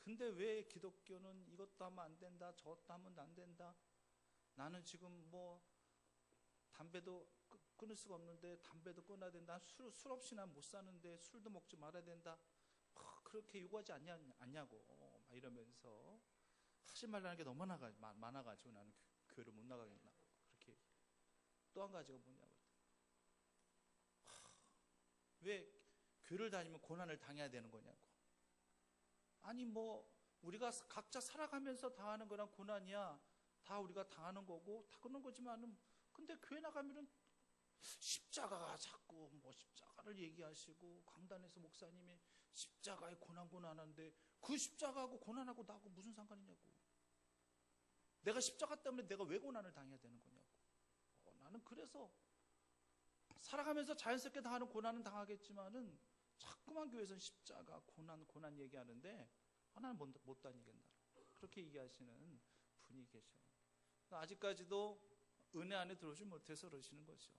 근데 왜 기독교는 이것도 하면 안 된다, 저것도 하면 안 된다. 나는 지금 뭐 담배도 끊을 수가 없는데 담배도 끊어야 된다. 술 없이 난 못 사는데 술도 먹지 말아야 된다. 그렇게 요구하지 않냐고 막 이러면서 하지 말라는 게 너무 많아가지고 나는 교회를 못 나가겠나. 그렇게. 또 한 가지가 뭐냐고. 왜 교회를 다니면 고난을 당해야 되는 거냐고. 아니 뭐 우리가 각자 살아가면서 당하는 거랑 고난이야. 다 우리가 당하는 거고 다 그런 거지만은, 근데 교회 나가면은 십자가가 자꾸 뭐 십자가를 얘기하시고, 강단에서 목사님이 십자가의 고난하는데 그 십자가하고 고난하고 나하고 무슨 상관이냐고. 내가 십자가 때문에 내가 왜 고난을 당해야 되는 거냐고. 나는 그래서 살아가면서 자연스럽게 당하는 고난은 당하겠지만은 자꾸만 교회에서는 십자가 고난 얘기하는데 나는 못 다니겠다. 그렇게 얘기하시는 분이 계셔요. 아직까지도 은혜 안에 들어오지 못해서 그러시는 거죠.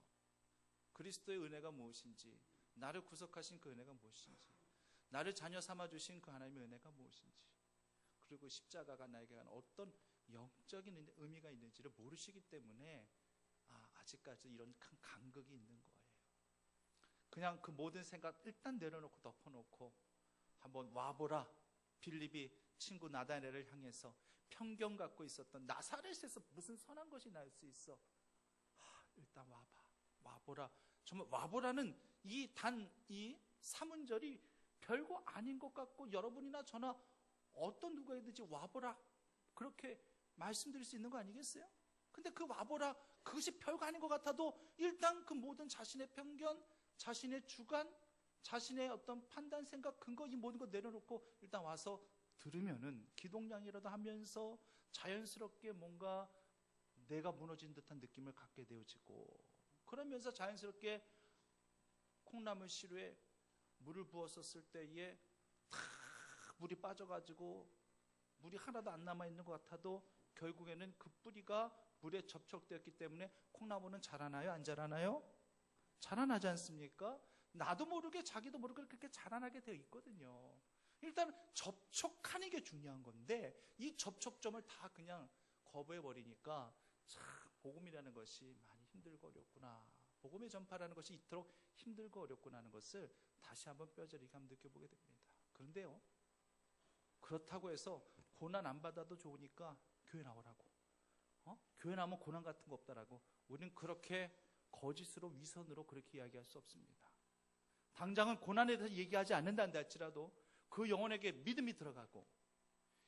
그리스도의 은혜가 무엇인지, 나를 구속하신 그 은혜가 무엇인지, 나를 자녀 삼아주신 그 하나님의 은혜가 무엇인지, 그리고 십자가가 나에게 어떤 영적인 의미가 있는지를 모르시기 때문에 아직까지 이런 큰 간극이 있는 거예요. 그냥 그 모든 생각 일단 내려놓고 덮어놓고 한번 와보라. 빌립이 친구 나다나엘을 향해서 편견 갖고 있었던 나사렛에서 무슨 선한 것이 날 수 있어. 일단 와보라. 정말 와보라는 이 사문절이 별거 아닌 것 같고, 여러분이나 저나 어떤 누구에든지 와보라 그렇게 말씀드릴 수 있는 거 아니겠어요? 근데 그 와보라, 그것이 별거 아닌 것 같아도 일단 그 모든 자신의 편견, 자신의 주관, 자신의 어떤 판단, 생각, 근거, 이 모든 거 내려놓고 일단 와서 들으면은 기동량이라도 하면서 자연스럽게 뭔가 내가 무너진 듯한 느낌을 갖게 되어지고, 그러면서 자연스럽게 콩나물 시루에 물을 부었었을 때에 다 물이 빠져가지고 물이 하나도 안 남아있는 것 같아도 결국에는 그 뿌리가 물에 접촉되었기 때문에 콩나물은 자라나요? 안 자라나요? 자라나지 않습니까? 나도 모르게 자기도 모르게 그렇게 자라나게 되어 있거든요. 일단 접촉하는 게 중요한 건데 이 접촉점을 다 그냥 거부해버리니까 참 복음이라는 것이 많이 힘들고 어렵구나, 복음의 전파라는 것이 이토록 힘들고 어렵구나 하는 것을 다시 한번 뼈저리게 한번 느껴보게 됩니다. 그런데요, 그렇다고 해서 고난 안 받아도 좋으니까 교회 나오라고, 교회 나오면 고난 같은 거 없다라고, 우리는 그렇게 거짓으로 위선으로 그렇게 이야기할 수 없습니다. 당장은 고난에 대해서 얘기하지 않는다는데 할지라도 그 영혼에게 믿음이 들어가고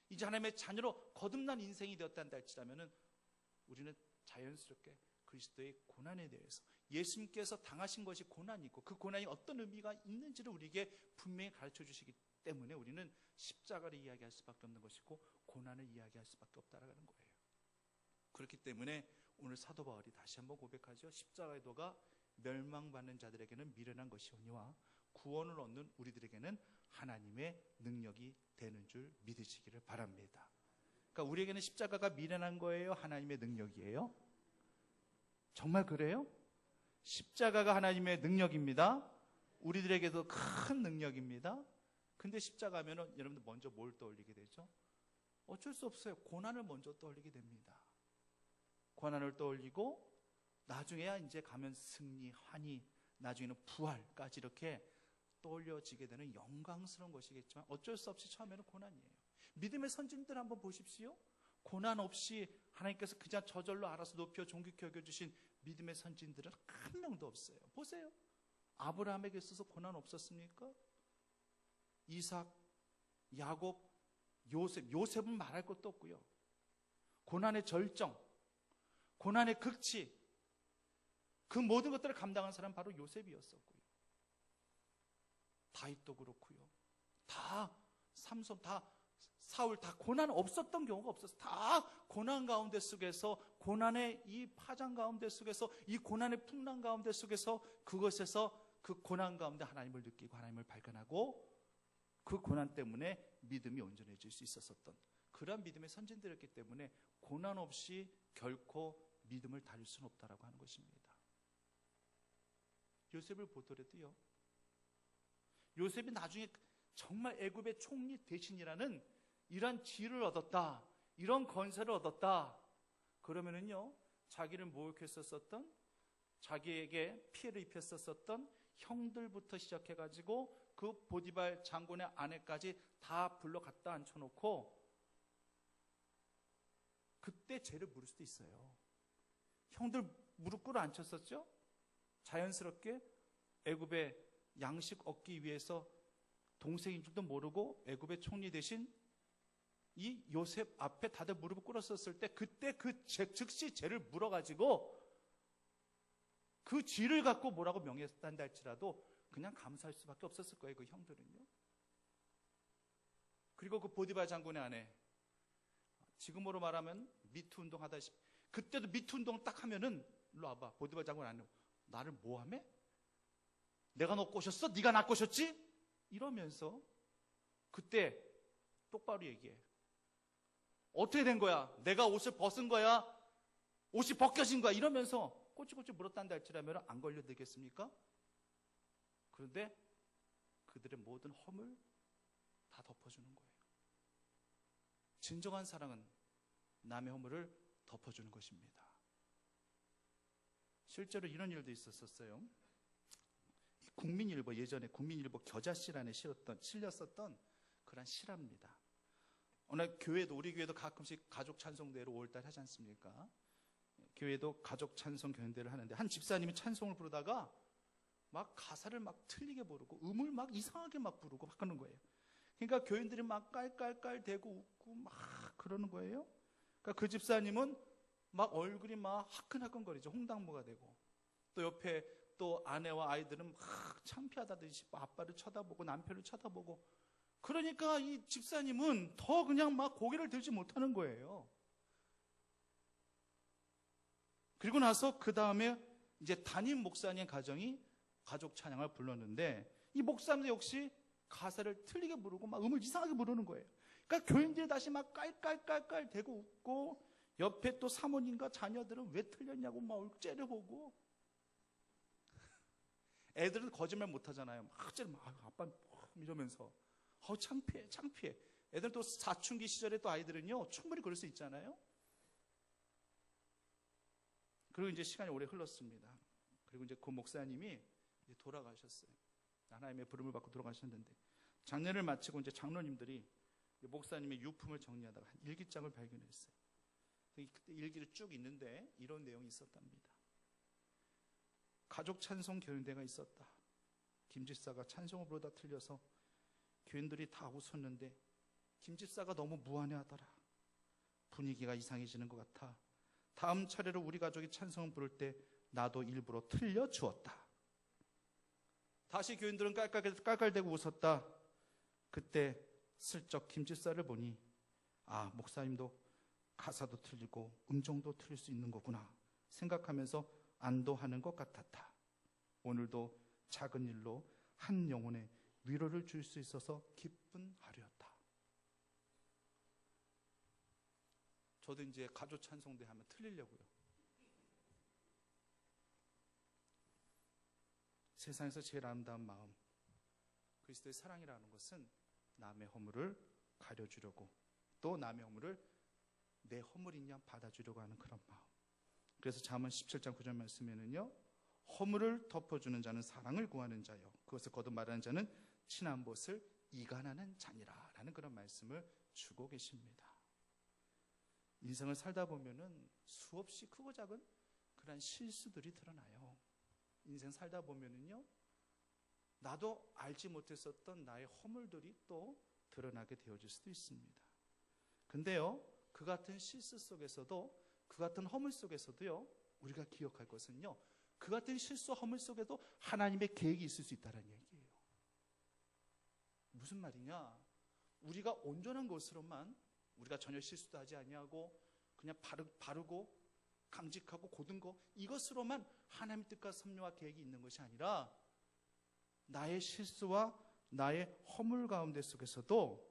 이제 하나님의 자녀로 거듭난 인생이 되었다는데 할지라면은 우리는 자연스럽게 그리스도의 고난에 대해서, 예수님께서 당하신 것이 고난이고 그 고난이 어떤 의미가 있는지를 우리에게 분명히 가르쳐 주시기 때문에 우리는 십자가를 이야기할 수밖에 없는 것이고 고난을 이야기할 수밖에 없다라는 거예요. 그렇기 때문에 오늘 사도 바울이 다시 한번 고백하죠. 십자가의 도가 멸망받는 자들에게는 미련한 것이오니와 구원을 얻는 우리들에게는 하나님의 능력이 되는 줄 믿으시기를 바랍니다. 그러니까 우리에게는 십자가가 미련한 거예요? 하나님의 능력이에요? 정말 그래요? 십자가가 하나님의 능력입니다. 우리들에게도 큰 능력입니다. 근데 십자가 하면은 여러분들 먼저 뭘 떠올리게 되죠? 어쩔 수 없어요. 고난을 먼저 떠올리게 됩니다. 고난을 떠올리고 나중에야 이제 가면 승리, 환희, 나중에는 부활까지 이렇게 떠올려지게 되는 영광스러운 것이겠지만 어쩔 수 없이 처음에는 고난이에요. 믿음의 선진들 한번 보십시오. 고난 없이 하나님께서 그냥 저절로 알아서 높여 존귀케 여겨주신 믿음의 선진들은 한 명도 없어요. 보세요. 아브라함에게 있어서 고난 없었습니까? 이삭, 야곱, 요셉은 말할 것도 없고요. 고난의 절정, 고난의 극치, 그 모든 것들을 감당한 사람은 바로 요셉이었었고요. 다윗도 그렇고요. 다 삼손, 다 사울, 다 고난 없었던 경우가 없었어요. 다 고난 가운데 속에서, 고난의 이 파장 가운데 속에서, 이 고난의 풍랑 가운데 속에서, 그것에서 그 고난 가운데 하나님을 느끼고 하나님을 발견하고 그 고난 때문에 믿음이 온전해질 수 있었던 그러한 믿음의 선진들이었기 때문에 고난 없이 결코 믿음을 다릴 수는 없다라고 하는 것입니다. 요셉을 보더라도요, 요셉이 나중에 정말 애굽의 총리 대신이라는 이런 지위를 얻었다, 이런 권세를 얻었다, 그러면은요, 자기를 모욕했었던, 자기에게 피해를 입혔었던 형들부터 시작해가지고 그 보디발 장군의 아내까지 다 불러 갖다 앉혀놓고 그때 죄를 물을 수도 있어요. 형들 무릎 꿇어 앉혔었죠? 자연스럽게 애굽의 양식 얻기 위해서 동생인 줄도 모르고 애굽의 총리 대신 이 요셉 앞에 다들 무릎을 꿇었었을 때 그때 즉시 죄를 물어가지고 그 쥐를 갖고 뭐라고 명예한다 할지라도 그냥 감사할 수밖에 없었을 거예요, 그 형들은요. 그리고 그 보디발 장군의 아내, 지금으로 말하면 미투 운동 하다시피, 그때도 미투 운동 딱 하면은 일로 와봐, 보디발 장군 아내, 나를 뭐하매? 내가 너 꼬셨어? 네가 나 꼬셨지? 이러면서 그때 똑바로 얘기해. 어떻게 된 거야? 내가 옷을 벗은 거야? 옷이 벗겨진 거야? 이러면서 꼬치꼬치 물었단다 할지라면 안 걸려들겠습니까? 그런데 그들의 모든 허물 다 덮어주는 거예요. 진정한 사랑은 남의 허물을 덮어주는 것입니다. 실제로 이런 일도 있었어요. 국민일보, 예전에 국민일보 겨자씨란에 실렸었던 그런 실화입니다. 어느 교회도, 우리 교회도 가끔씩 가족 찬송대회를 5월달 하지 않습니까? 교회도 가족 찬송 경연대회를 하는데 한 집사님이 찬송을 부르다가 막 가사를 막 틀리게 부르고 음을 막 이상하게 막 부르고 막 그러는 거예요. 그러니까 교인들이 막 깔깔깔 대고 웃고 막 그러는 거예요. 그러니까 그 집사님은 막 얼굴이 막 화끈화끈거리죠. 홍당무가 되고, 또 옆에 또 아내와 아이들은 막 창피하다듯이 아빠를 쳐다보고 남편을 쳐다보고, 그러니까 이 집사님은 더 그냥 막 고개를 들지 못하는 거예요. 그리고 나서 그 다음에 이제 담임 목사님 가정이 가족 찬양을 불렀는데 이 목사님도 역시 가사를 틀리게 부르고 막 음을 이상하게 부르는 거예요. 그러니까 교인들이 다시 막 깔깔깔깔 대고 웃고, 옆에 또 사모님과 자녀들은 왜 틀렸냐고 막 얼굴 째려보고, 애들은 거짓말 못 하잖아요. 막 째려보고 아빠 이러면서 창피해. 애들 또 사춘기 시절에 또 아이들은요 충분히 그럴 수 있잖아요. 그리고 이제 시간이 오래 흘렀습니다. 그리고 이제 그 목사님이 이제 돌아가셨어요. 하나님의 부름을 받고 돌아가셨는데, 장례를 마치고 이제 장로님들이 목사님의 유품을 정리하다가 한 일기장을 발견했어요. 그때 일기를 쭉 읽는데 이런 내용이 있었답니다. 가족 찬송 경연대가 있었다. 김집사가 찬송을 부르다 틀려서 교인들이 다 웃었는데 김집사가 너무 무안해하더라. 분위기가 이상해지는 것 같아. 다음 차례로 우리 가족이 찬송을 부를 때 나도 일부러 틀려주었다. 다시 교인들은 깔깔대고 웃었다. 그때 슬쩍 김집사를 보니 목사님도 가사도 틀리고 음정도 틀릴 수 있는 거구나 생각하면서 안도하는 것 같았다. 오늘도 작은 일로 한 영혼에 위로를 줄 수 있어서 기쁜 하루였다. 저도 이제 가족 찬송대 하면 틀리려고요. 세상에서 제일 아름다운 마음, 그리스도의 사랑이라는 것은 남의 허물을 가려주려고, 또 남의 허물을 내 허물이냐 받아주려고 하는 그런 마음. 그래서 잠언 17장 9절 말씀에는요, 허물을 덮어주는 자는 사랑을 구하는 자요, 그것을 거듭 말하는 자는 친한 벗을 이간하는 자니라 라는 그런 말씀을 주고 계십니다. 인생을 살다 보면은 수없이 크고 작은 그런 실수들이 드러나요. 인생 살다 보면은요, 나도 알지 못했었던 나의 허물들이 또 드러나게 되어질 수도 있습니다. 근데요, 그 같은 실수 속에서도, 그 같은 허물 속에서도요, 우리가 기억할 것은요, 그 같은 실수 허물 속에도 하나님의 계획이 있을 수 있다는 얘기예요. 무슨 말이냐? 우리가 온전한 것으로만, 우리가 전혀 실수도 하지 아니하고 그냥 바르고 강직하고 고든 거, 이것으로만 하나님의 뜻과 섭리와 계획이 있는 것이 아니라 나의 실수와 나의 허물 가운데 속에서도,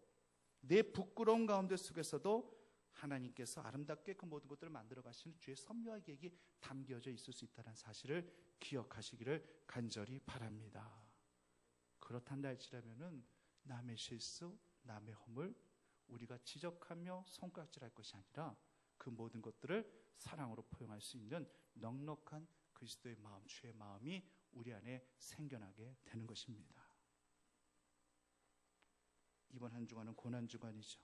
내 부끄러움 가운데 속에서도 하나님께서 아름답게 그 모든 것들을 만들어 가시는 주의 섭리와 계획이 담겨져 있을 수 있다는 사실을 기억하시기를 간절히 바랍니다. 그렇단다 할지라면은 남의 실수, 남의 허물, 우리가 지적하며 손가락질할 것이 아니라 그 모든 것들을 사랑으로 포용할 수 있는 넉넉한 그리스도의 마음, 주의 마음이 우리 안에 생겨나게 되는 것입니다. 이번 한 주간은 고난주간이죠.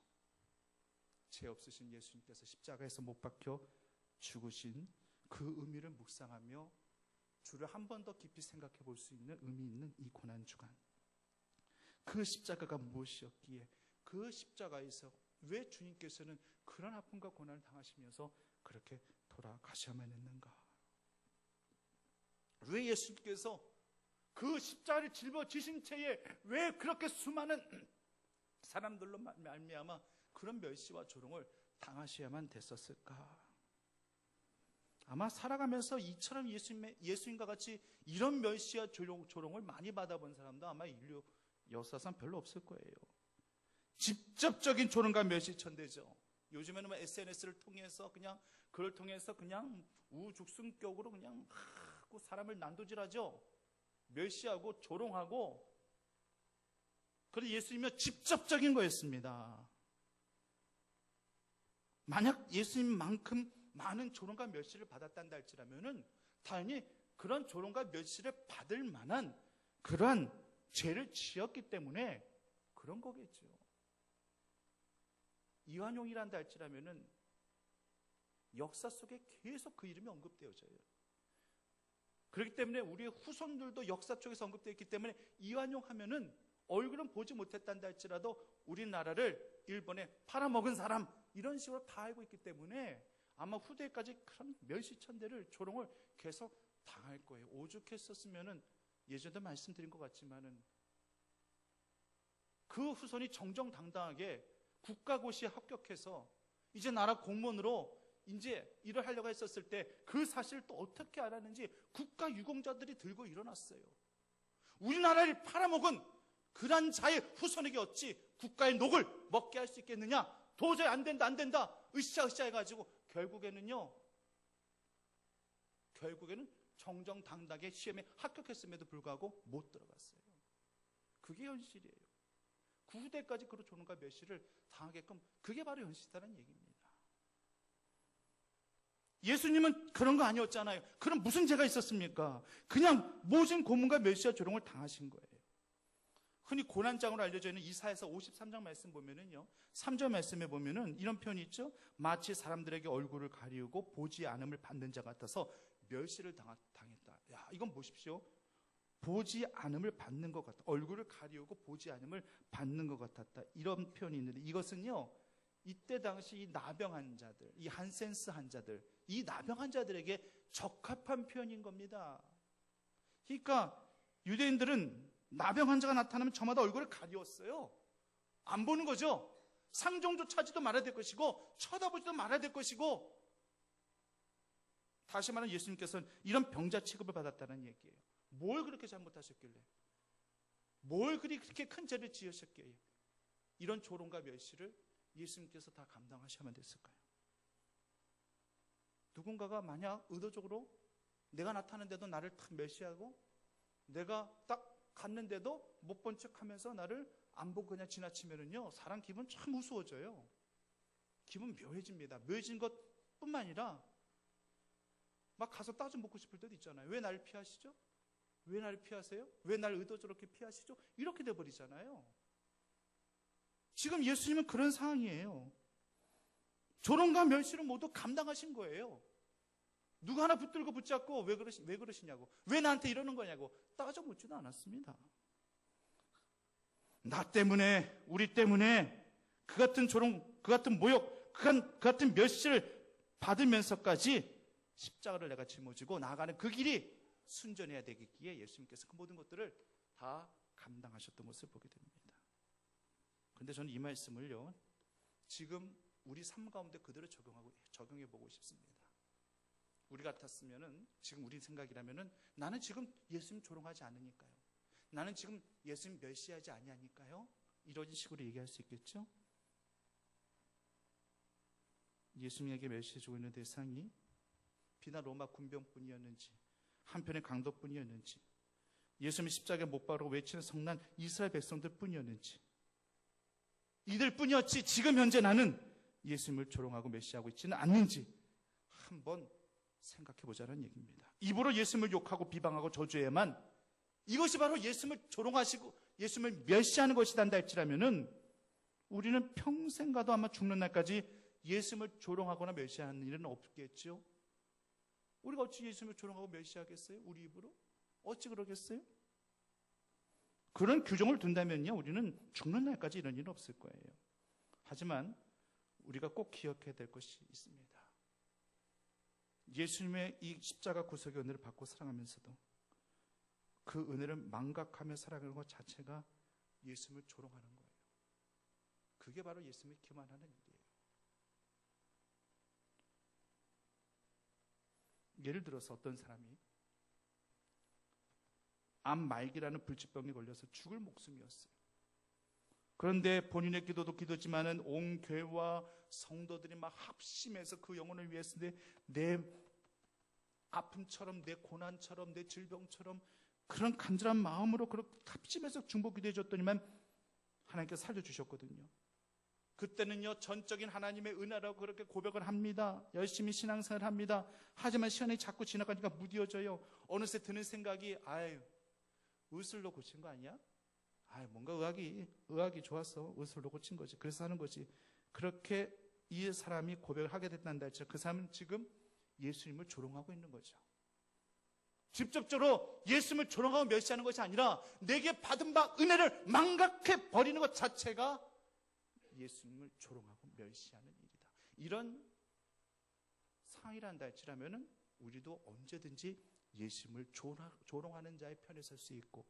죄 없으신 예수님께서 십자가에서 못 박혀 죽으신 그 의미를 묵상하며 주를 한 번 더 깊이 생각해 볼 수 있는 의미 있는 이 고난주간, 그 십자가가 무엇이었기에, 그 십자가에서 왜 주님께서는 그런 아픔과 고난을 당하시면서 그렇게 돌아가셔야만 했는가? 왜 예수님께서 그 십자가를 짊어지신 채에 왜 그렇게 수많은 사람들로 말미암아 그런 멸시와 조롱을 당하셔야만 됐었을까? 아마 살아가면서 이처럼 예수님과 같이 이런 멸시와 조롱을 많이 받아본 사람도 아마 인류 역사상 별로 없을 거예요. 직접적인 조롱과 멸시천대죠. 요즘에는 SNS를 통해서 그걸 통해서 우죽순격으로 그냥 사람을 난도질하죠. 멸시하고 조롱하고. 그런데 예수님은 직접적인 거였습니다. 만약 예수님만큼 많은 조롱과 멸시를 받았단다 할지라면은 당연히 그런 조롱과 멸시를 받을 만한 그러한 죄를 지었기 때문에 그런 거겠죠. 이완용이란다 할지라면은 역사 속에 계속 그 이름이 언급되어져요. 그렇기 때문에 우리의 후손들도 역사 쪽에서 언급되어 있기 때문에 이완용 하면은 얼굴은 보지 못했단다 할지라도 우리나라를 일본에 팔아먹은 사람, 이런 식으로 다 알고 있기 때문에 아마 후대까지 그런 멸시천대를, 조롱을 계속 당할 거예요. 오죽했었으면은 예전에도 말씀드린 것 같지만은 그 후손이 정정당당하게 국가고시에 합격해서 이제 나라 공무원으로 이제 일을 하려고 했었을 때 그 사실을 또 어떻게 알았는지 국가유공자들이 들고 일어났어요. 우리나라를 팔아먹은 그런 자의 후손에게 어찌 국가의 녹을 먹게 할 수 있겠느냐? 도저히 안 된다 으쌰으쌰 해가지고 결국에는 정정당당하게 시험에 합격했음에도 불구하고 못 들어갔어요. 그게 현실이에요. 그 후대까지 그런 조롱과 멸시를 당하게끔, 그게 바로 현실이라는 얘기입니다. 예수님은 그런 거 아니었잖아요. 그럼 무슨 죄가 있었습니까? 그냥 모진 고문과 멸시와 조롱을 당하신 거예요. 흔히 고난장으로 알려져 있는 이사야서 53장 말씀 보면은요, 3절 말씀에 보면은 이런 표현이 있죠. 마치 사람들에게 얼굴을 가리우고 보지 않음을 받는 자 같아서 멸시를 당했다. 야, 이건 보십시오. 보지 않음을 받는 것 같다. 얼굴을 가리우고 보지 않음을 받는 것 같았다. 이런 표현이 있는데, 이것은요, 이때 당시 이 나병 환자들, 이 한센스 환자들, 이 나병 환자들에게 적합한 표현인 겁니다. 그러니까 유대인들은 나병 환자가 나타나면 저마다 얼굴을 가리웠어요. 안 보는 거죠. 상종조차 하지도 말아야 될 것이고 쳐다보지도 말아야 될 것이고, 다시 말하면 예수님께서는 이런 병자 취급을 받았다는 얘기예요. 뭘 그렇게 잘못하셨길래, 뭘 그렇게 큰 죄를 지으셨기에 이런 조롱과 멸시를 예수님께서 다 감당하셔야만 됐을까요? 누군가가 만약 의도적으로 내가 나타났는데도 나를 탁 멸시하고, 내가 딱 갔는데도 못 본 척하면서 나를 안 보고 그냥 지나치면은요, 사람 기분 참 우스워져요. 기분 묘해집니다. 묘해진 것뿐만 아니라 막 가서 따져 묻고 싶을 때도 있잖아요. 왜 나를 피하시죠? 왜 나를 피하세요? 왜 나를 의도적으로 이렇게 피하시죠? 이렇게 돼버리잖아요. 지금 예수님은 그런 상황이에요. 조롱과 멸시를 모두 감당하신 거예요. 누구 하나 붙들고 붙잡고 왜 그러시냐고, 왜 나한테 이러는 거냐고 따져 묻지도 않았습니다. 나 때문에, 우리 때문에 그 같은 조롱, 그 같은 모욕, 그 같은 멸시를 받으면서까지 십자가를 내가 짊어지고 나아가는 그 길이 순전해야 되기에 예수님께서 그 모든 것들을 다 감당하셨던 것을 보게 됩니다. 그런데 저는 이 말씀을요, 지금 우리 삶 가운데 그대로 적용해 보고 싶습니다. 우리 같았으면은, 지금 우리 생각이라면은, 나는 지금 예수님 조롱하지 않으니까요, 나는 지금 예수님 멸시하지 아니하니까요, 이런 식으로 얘기할 수 있겠죠? 예수님에게 멸시해주고 있는 대상이 비단 로마 군병뿐이었는지, 한편의 강도뿐이었는지, 예수님 십자가에 못 박으라고 외치는 성난 이스라엘 백성들 뿐이었는지, 이들뿐이었지 지금 현재 나는 예수님을 조롱하고 멸시하고 있지는 않는지 한번 생각해 보자는 얘기입니다. 입으로 예수님을 욕하고 비방하고 저주해야만 이것이 바로 예수님을 조롱하시고 예수님을 멸시하는 것이다 한다 할지라면은 우리는 평생 가도 아마 죽는 날까지 예수님을 조롱하거나 멸시하는 일은 없겠죠. 우리가 어찌 예수님을 조롱하고 멸시하겠어요? 우리 입으로? 어찌 그러겠어요? 그런 규정을 둔다면요, 우리는 죽는 날까지 이런 일은 없을 거예요. 하지만 우리가 꼭 기억해야 될 것이 있습니다. 예수님의 이 십자가 구속의 은혜를 받고 사랑하면서도 그 은혜를 망각하며 살아가는 것 자체가 예수님을 조롱하는 거예요. 그게 바로 예수님을 기만하는 일이에요. 예를 들어서 어떤 사람이 암 말기라는 불치병에 걸려서 죽을 목숨이었어요. 그런데 본인의 기도도 기도지만은 온 교회와 성도들이 막 합심해서 그 영혼을 위해서 내 아픔처럼 내 고난처럼 내 질병처럼 그런 간절한 마음으로 그렇게 합심해서 중보 기도해 줬더니만 하나님께서 살려주셨거든요. 그때는요 전적인 하나님의 은혜라고 그렇게 고백을 합니다. 열심히 신앙생활을 합니다. 하지만 시간이 자꾸 지나가니까 무뎌져요. 어느새 드는 생각이 아유 의술로 고친 거 아니야? 뭔가 의학이 좋았어. 의술로 고친 거지. 그래서 하는 거지. 그렇게 이 사람이 고백을 하게 됐단다 했죠. 그 사람은 지금 예수님을 조롱하고 있는 거죠. 직접적으로 예수님을 조롱하고 멸시하는 것이 아니라 내게 받은 바 은혜를 망각해 버리는 것 자체가 예수님을 조롱하고 멸시하는 일이다. 이런 상황이란다 할지라면은 우리도 언제든지 예수님을 조롱하는 자의 편에 설 수 있고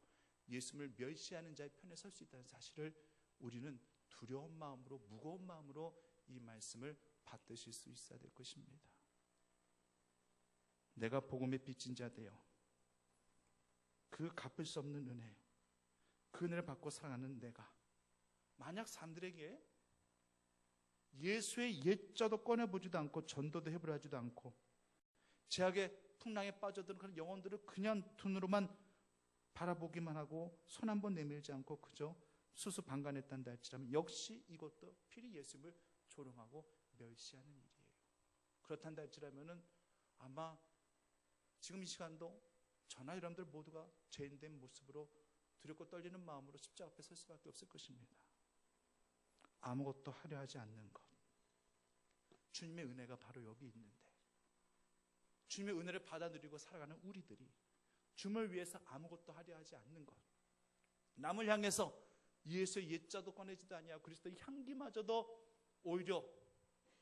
예수님을 멸시하는 자의 편에 설 수 있다는 사실을 우리는 두려운 마음으로 무거운 마음으로 이 말씀을 받드실 수 있어야 될 것입니다. 내가 복음의 빚진 자 되어 그 갚을 수 없는 은혜, 그 은혜를 받고 살아가는 내가 만약 사람들에게 예수의 옛자도 꺼내보지도 않고 전도도 해보려 하지도 않고 죄악의 풍랑에 빠져드는 그런 영혼들을 그냥 눈으로만 바라보기만 하고 손 한번 내밀지 않고 그저 수수방관했단다 할지라면 역시 이것도 필히 예수님을 조롱하고 멸시하는 일이에요. 그렇단다 할지라면은 아마 지금 이 시간도 저나 여러분들 모두가 죄인된 모습으로 두렵고 떨리는 마음으로 십자가 앞에 설 수밖에 없을 것입니다. 아무것도 하려 하지 않는 것. 주님의 은혜가 바로 여기 있는데 주님의 은혜를 받아 누리고 살아가는 우리들이 주님을 위해서 아무것도 하려 하지 않는 것. 남을 향해서 예수의 옛자도 꺼내지도 아니하고 그리스도의 향기마저도 오히려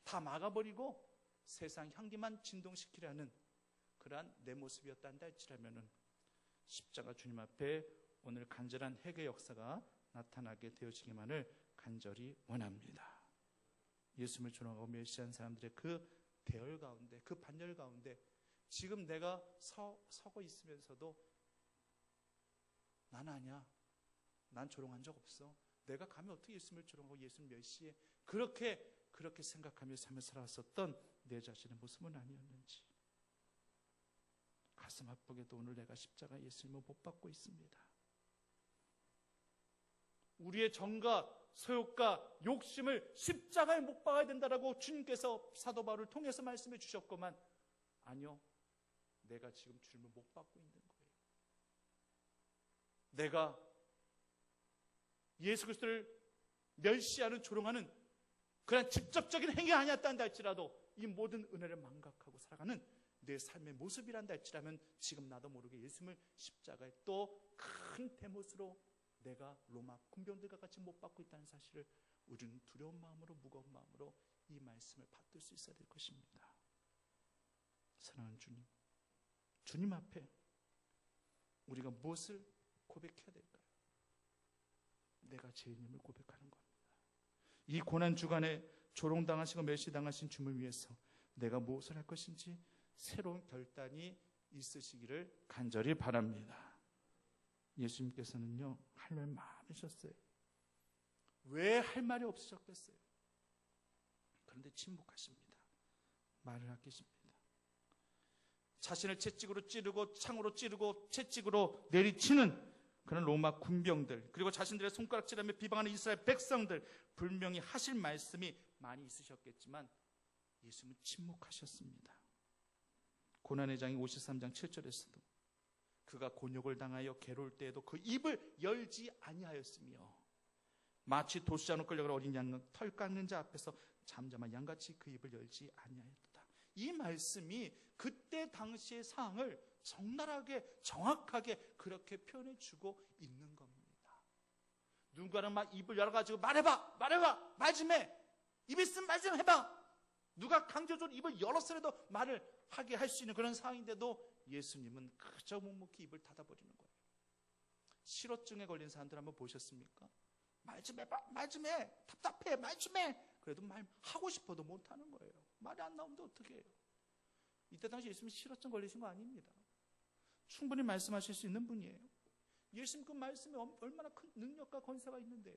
다 막아버리고 세상 향기만 진동시키려는 그러한 내 모습이었단다 할지라면은 십자가 주님 앞에 오늘 간절한 회개 역사가 나타나게 되어지기만을 간절히 원합니다. 예수님을 조롱하고 멸시한 사람들의 그 대열 가운데, 그 반열 가운데 지금 내가 서고 있으면서도 난 아니야. 난 조롱한 적 없어. 내가 감히 어떻게 예수님을 조롱하고 예수님을 멸시해. 그렇게 생각하며 삶을 살아왔었던 내 자신의 모습은 아니었는지. 가슴 아프게도 오늘 내가 십자가 예수님을 못 받고 있습니다. 우리의 정과 소욕과 욕심을 십자가에 못 박아야 된다라고 주님께서 사도 바울을 통해서 말씀해 주셨구만. 아니요. 내가 지금 주님을 못 받고 있는 거예요. 내가 예수 그리스도를 멸시하는 조롱하는 그런 직접적인 행위가 아니었단다 할지라도 이 모든 은혜를 망각하고 살아가는 내 삶의 모습이란다 할지라면 지금 나도 모르게 예수님을 십자가에 또 큰 대못으로 내가 로마 군병들과 같이 못 받고 있다는 사실을 우리는 두려운 마음으로 무거운 마음으로 이 말씀을 받들 수 있어야 될 것입니다. 사랑하는 주님, 주님 앞에 우리가 무엇을 고백해야 될까요? 내가 죄인임을 고백하는 겁니다. 이 고난 주간에 조롱당하시고 멸시당하신 주님을 위해서 내가 무엇을 할 것인지 새로운 결단이 있으시기를 간절히 바랍니다. 예수님께서는요, 할 말 많으셨어요. 왜 할 말이 없으셨겠어요? 그런데 침묵하십니다. 말을 아끼십니다. 자신을 채찍으로 찌르고 창으로 찌르고 채찍으로 내리치는 그런 로마 군병들, 그리고 자신들의 손가락질하며 비방하는 이스라엘 백성들, 분명히 하실 말씀이 많이 있으셨겠지만 예수님은 침묵하셨습니다. 고난의 장이 53장 7절에서도 그가 곤욕을 당하여 괴로울 때에도 그 입을 열지 아니하였으며 마치 도수자로 끌려갈 어린 양 털 깎는 자 앞에서 잠잠한 양같이 그 입을 열지 아니하였다. 이 말씀이 그때 당시의 상황을 적나라하게 정확하게 그렇게 표현해 주고 있는 겁니다. 누군가는 막 입을 열어가지고 말해봐 말 좀 해, 입 있으면 말 좀 해봐. 누가 강제적으로 입을 열었으라도 말을 하게 할 수 있는 그런 상황인데도 예수님은 그저 묵묵히 입을 닫아버리는 거예요. 실어증에 걸린 사람들 한번 보셨습니까? 말 좀 해봐, 말 좀 해, 답답해, 말 좀 해. 그래도 말 하고 싶어도 못하는 거예요. 말이 안 나오는데 어떻게 해요? 이때 당시 예수님이 실어증 걸리신 거 아닙니다. 충분히 말씀하실 수 있는 분이에요. 예수님 그 말씀에 얼마나 큰 능력과 권세가 있는데요.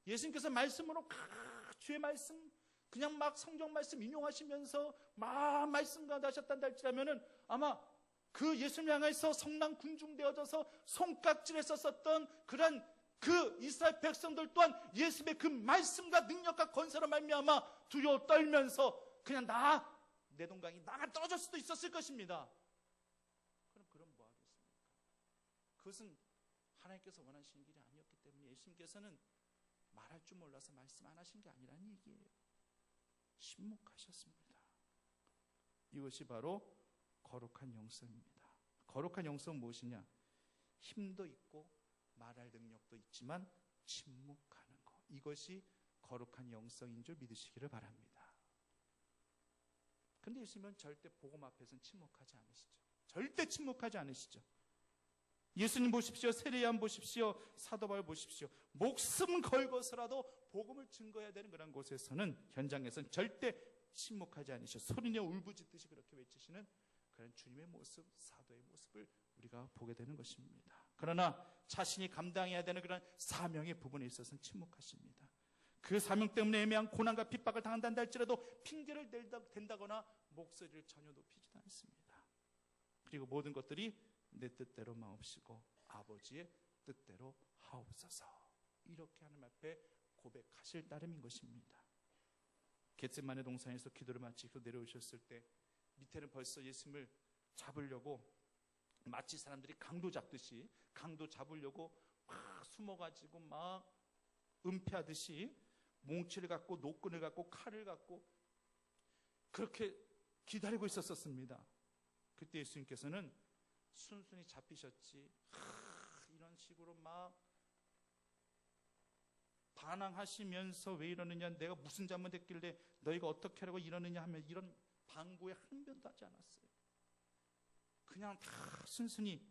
예수님께서 말씀으로 주의 말씀 그냥 막 성경 말씀 인용하시면서 막 말씀과 하셨단다 할지라면은 아마 그 예수님 향해서 성난 군중되어져서 손깍질했었던 그런 그 이스라엘 백성들 또한 예수님의 그 말씀과 능력과 권세로 말미암아 두려워 떨면서 그냥 내 동강이 나가 떨어질 수도 있었을 것입니다. 그럼 뭐 하겠습니까? 그것은 하나님께서 원하시는 길이 아니었기 때문에 예수님께서는 말할 줄 몰라서 말씀 안 하신 게 아니라는 얘기예요. 침묵하셨습니다. 이것이 바로 거룩한 영성입니다. 거룩한 영성은 무엇이냐? 힘도 있고 말할 능력도 있지만 침묵하는 것. 이것이 거룩한 영성인 줄 믿으시기를 바랍니다. 그런데 예수님은 절대 복음 앞에서는 침묵하지 않으시죠. 절대 침묵하지 않으시죠. 예수님 보십시오. 세례요한 보십시오. 사도 바울 보십시오. 목숨 걸고서라도 복음을 증거해야 되는 그런 곳에서는 현장에서는 절대 침묵하지 않으시죠. 소리내어 울부짖듯이 그렇게 외치시는 그런 주님의 모습, 사도의 모습을 우리가 보게 되는 것입니다. 그러나 자신이 감당해야 되는 그런 사명의 부분에 있어서는 침묵하십니다. 그 사명 때문에 애매한 고난과 핍박을 당한다 할지라도 핑계를 댄다거나 목소리를 전혀 높이지도 않습니다. 그리고 모든 것들이 내 뜻대로 마옵시고 아버지의 뜻대로 하옵소서, 이렇게 하나님 앞에 고백하실 따름인 것입니다. 겟세마네 동산에서 기도를 마치고 내려오셨을 때 밑에는 벌써 예수님을 잡으려고 마치 사람들이 강도 잡듯이 강도 잡으려고 막 숨어가지고 막 은폐하듯이 몽치를 갖고 노끈을 갖고 칼을 갖고 그렇게 기다리고 있었습니다. 그때 예수님께서는 순순히 잡히셨지 이런 식으로 막 반항하시면서 왜 이러느냐, 내가 무슨 잘못했길래 너희가 어떻게 하라고 이러느냐 하면 이런 방구에 한 변도 하지 않았어요. 그냥 다 순순히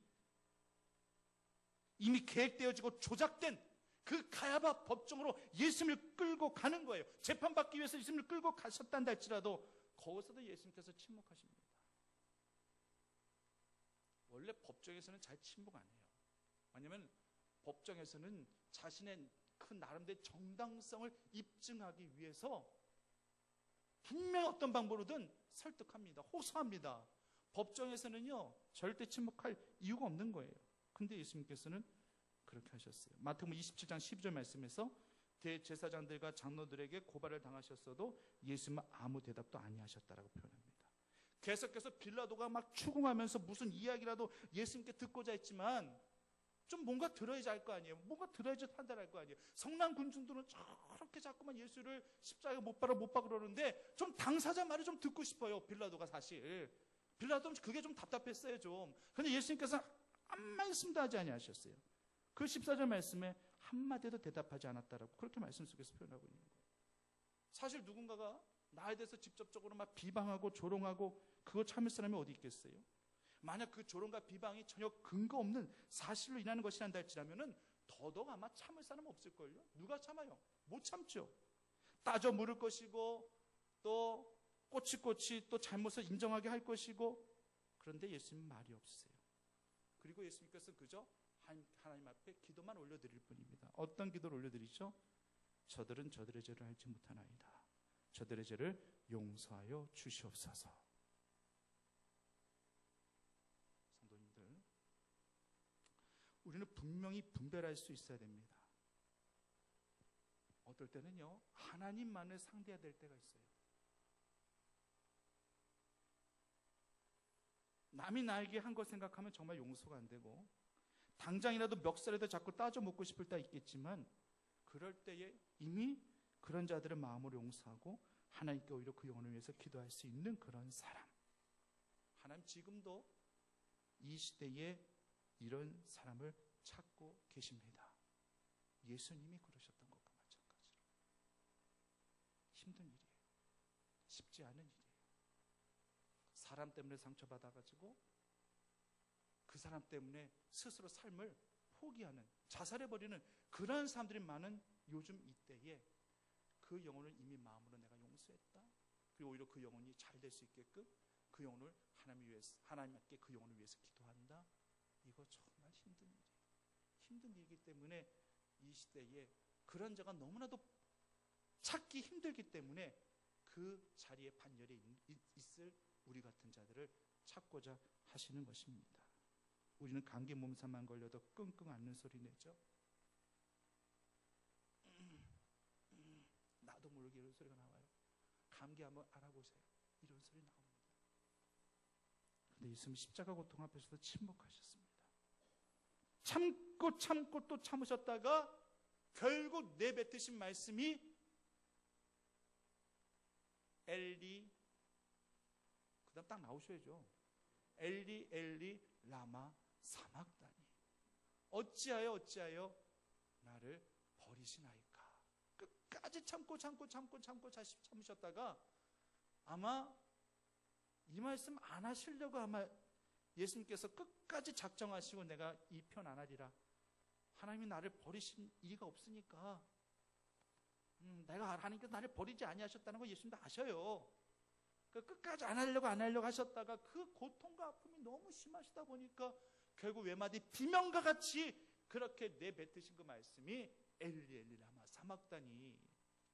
이미 계획되어지고 조작된 그 가야바 법정으로 예수님을 끌고 가는 거예요. 재판받기 위해서 예수님을 끌고 가셨단다 할지라도 거기서도 예수님께서 침묵하십니다. 원래 법정에서는 잘 침묵 안 해요. 왜냐하면 법정에서는 자신의 그 나름대로 정당성을 입증하기 위해서 분명히 어떤 방법으로든 설득합니다. 호소합니다. 법정에서는요 절대 침묵할 이유가 없는 거예요. 근데 예수님께서는 그렇게 하셨어요. 마태복음 27장 12절 말씀에서 대제사장들과 장로들에게 고발을 당하셨어도 예수님은 아무 대답도 아니하셨다라고 표현합니다. 계속해서 빌라도가 막 추궁하면서 무슨 이야기라도 예수님께 듣고자 했지만 좀 뭔가 들어야지 할 거 아니에요. 뭔가 들어야지 판단할 거 아니에요. 성난 군중들은 저렇게 자꾸만 예수를 십자가에 못 박아 그러는데 좀 당사자 말을 좀 듣고 싶어요. 빌라도가 사실. 빌라도는 그게 좀 답답했어요 좀. 그런데 예수님께서 한 말씀도 하지 아니하셨어요. 그 14절 말씀에 한마디도 대답하지 않았다라고 그렇게 말씀 속에서 표현하고 있는 거예요. 사실 누군가가 나에 대해서 직접적으로 막 비방하고 조롱하고 그거 참을 사람이 어디 있겠어요? 만약 그 조롱과 비방이 전혀 근거 없는 사실로 인하는 것이란다 할지라면은 더더욱 아마 참을 사람 없을걸요? 누가 참아요? 못 참죠. 따져 물을 것이고 또 꼬치꼬치 또 잘못을 인정하게 할 것이고, 그런데 예수님은 말이 없으세요. 그리고 예수님께서 그저 하나님 앞에 기도만 올려드릴 뿐입니다. 어떤 기도를 올려드리죠? 저들은 저들의 죄를 알지 못하나이다. 저들의 죄를 용서하여 주시옵소서. 성도님들, 우리는 분명히 분별할 수 있어야 됩니다. 어떨 때는요, 하나님만을 상대해야 될 때가 있어요. 남이 나에게 한 거 생각하면 정말 용서가 안 되고, 당장이라도 멱살에도 자꾸 따져 먹고 싶을 때가 있겠지만, 그럴 때에 이미 그런 자들을 마음으로 용서하고 하나님께 오히려 그 영혼을 위해서 기도할 수 있는 그런 사람. 하나님 지금도 이 시대에 이런 사람을 찾고 계십니다. 예수님이 그러셨던 것과 마찬가지로. 힘든 일이에요. 쉽지 않은 일이에요. 사람 때문에 상처받아가지고 그 사람 때문에 스스로 삶을 포기하는, 자살해버리는 그런 사람들이 많은 요즘 이때에 그 영혼을 이미 마음으로 내가 용서했다. 그리고 오히려 그 영혼이 잘 될 수 있게끔 그 영혼을 하나님께 그 영혼을 위해서 기도한다. 이거 정말 힘든 일이에요. 힘든 일이기 때문에 이 시대에 그런 자가 너무나도 찾기 힘들기 때문에 그 자리에 반열에 있을 우리 같은 자들을 찾고자 하시는 것입니다. 우리는 감기 몸살만 걸려도 끙끙 앓는 소리 내죠. 나도 모르게 이런 소리가 나와요. 감기 한번 알아보세요. 이런 소리 나옵니다. 그런데 예수님 십자가 고통 앞에서도 침묵하셨습니다. 참고 또 참으셨다가 결국 내뱉으신 말씀이 엘리, 그 다음 딱 나오셔야죠. 엘리 라마 사막다니, 어찌하여 나를 버리시나이까. 끝까지 참고 참으셨다가 아마 이 말씀 안 하시려고 아마 예수님께서 끝까지 작정하시고 내가 이 편 안 하리라, 하나님이 나를 버리신 이유가 없으니까, 내가 하나님께서 나를 버리지 아니하셨다는 거 예수님도 아셔요. 끝까지 안 하려고 하셨다가 그 고통과 아픔이 너무 심하시다 보니까 결국 외마디 비명과 같이 그렇게 내뱉으신 그 말씀이 엘리 라마 사막다니,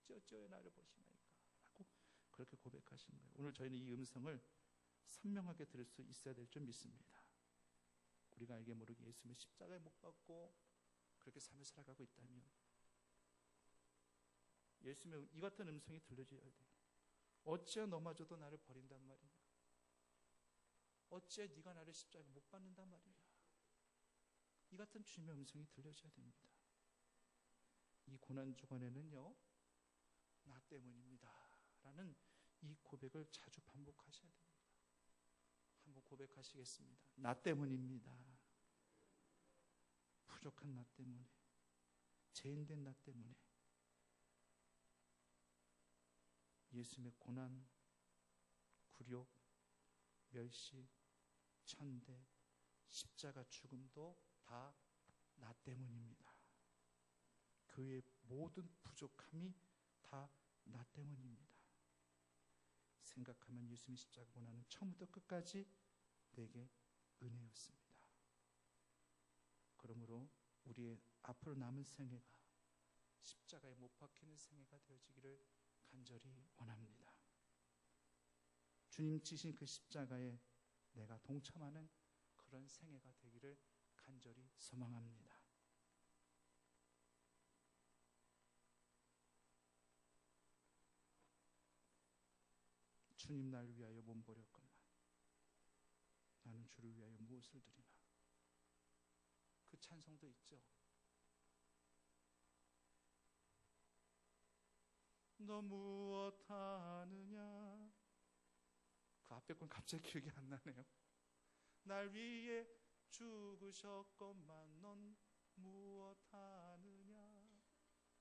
어찌하여 나를 버리시나이까 라고 그렇게 고백하신 거예요. 오늘 저희는 이 음성을 선명하게 들을 수 있어야 될 줄 믿습니다. 우리가 알게 모르게 예수님의 십자가에 못 박고 그렇게 삶을 살아가고 있다면 예수님의 이 같은 음성이 들려줘야 돼요. 어찌하여 너마저도 나를 버린단 말이냐, 어찌하여 네가 나를 십자가에 못 박는단 말이냐, 이 같은 주님의 음성이 들려줘야 됩니다. 이 고난 주간에는요, 나 때문입니다 라는 이 고백을 자주 반복하셔야 됩니다. 한번 고백하시겠습니다. 나 때문입니다. 부족한 나 때문에, 죄인된 나 때문에 예수님의 고난, 굴욕, 멸시, 천대, 십자가 죽음도 다 나 때문입니다. 그의 모든 부족함이 다 나 때문입니다. 생각하면 예수님의 십자가 고난은 처음부터 끝까지 내게 은혜였습니다. 그러므로 우리의 앞으로 남은 생애가 십자가에 못 박히는 생애가 되어지기를 간절히 원합니다. 주님 지신 그 십자가에 내가 동참하는 그런 생애가 되기를 간절히 소망합니다. 주님 나를 위하여 몸버렸건만 나는 주를 위하여 무엇을 드리나. 그 찬송도 있죠. 너 무엇 하느냐. 그 앞에 건 갑자기 기억이 안 나네요. 날 위해 죽으셨건만 넌 무엇 하느냐.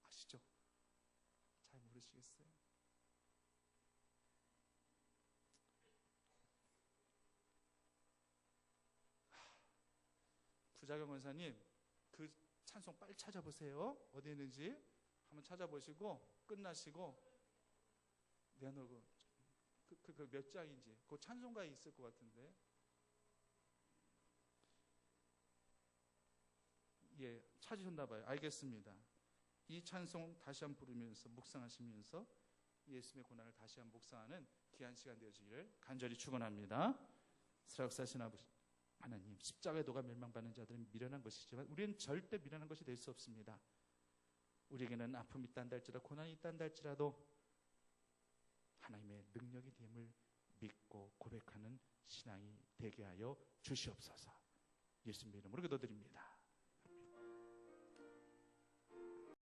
아시죠? 잘 모르시겠어요? 구자경 권사님, 그 찬송 빨리 찾아보세요. 어디 있는지 한번 찾아보시고 끝나시고 내가 그 몇 장인지 그 찬송가에 있을 것 같은데, 예, 찾으셨나 봐요. 알겠습니다. 이 찬송 다시 한번 부르면서 묵상하시면서 예수님의 고난을 다시 한번 묵상하는 귀한 시간 되어지기를 간절히 축원합니다. 사역사신 아버지, 하나님, 십자가의 도가 멸망받는 자들은 미련한 것이지만 우리는 절대 미련한 것이 될 수 없습니다. 우리에게는 아픔이 있단다 할지라도 고난이 있단다 할지라도 하나님의 능력이 됨을 믿고 고백하는 신앙이 되게 하여 주시옵소서. 예수님의 이름으로 기도드립니다.